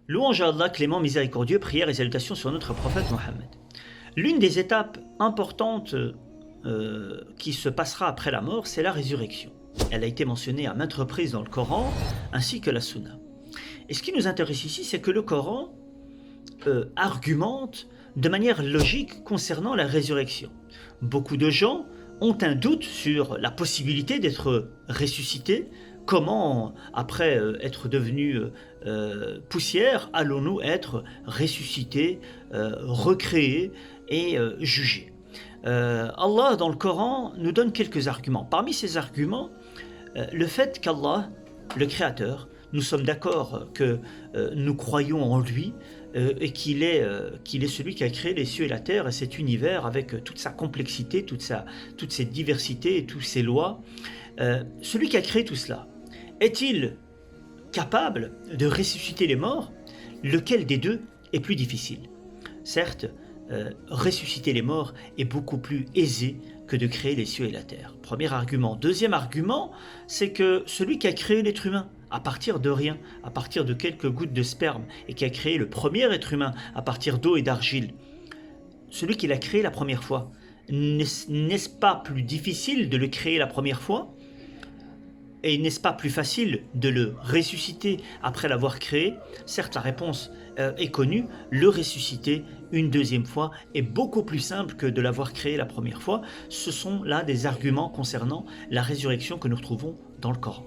Louange à Allah, clément, miséricordieux, prières et salutations sur notre prophète Mohammed. L'une des étapes importantes qui se passera après la mort, c'est la résurrection. Elle a été mentionnée à maintes reprises dans le Coran, ainsi que la Sunna. Et ce qui nous intéresse ici, c'est que le Coran argumente de manière logique concernant la résurrection. Beaucoup de gens ont un doute sur la possibilité d'être ressuscités. Comment, après être devenus poussière, allons-nous être ressuscités, recréés et jugés? Allah, dans le Coran, nous donne quelques arguments. Parmi ces arguments, le fait qu'Allah, le Créateur, nous sommes d'accord que nous croyons en lui et qu'il est celui qui a créé les cieux et la terre et cet univers avec toute sa complexité, toute ses diversités et toutes ses lois. Celui qui a créé tout cela, est-il capable de ressusciter les morts? Lequel des deux est plus difficile? Certes, ressusciter les morts est beaucoup plus aisé que de créer les cieux et la terre. Premier argument. Deuxième argument, c'est que celui qui a créé l'être humain à partir de rien, à partir de quelques gouttes de sperme, et qui a créé le premier être humain à partir d'eau et d'argile, celui qui l'a créé la première fois, n'est-ce pas plus difficile de le créer la première fois? Et n'est-ce pas plus facile de le ressusciter après l'avoir créé? Certes, la réponse est connue, le ressusciter une deuxième fois est beaucoup plus simple que de l'avoir créé la première fois. Ce sont là des arguments concernant la résurrection que nous retrouvons dans le Coran.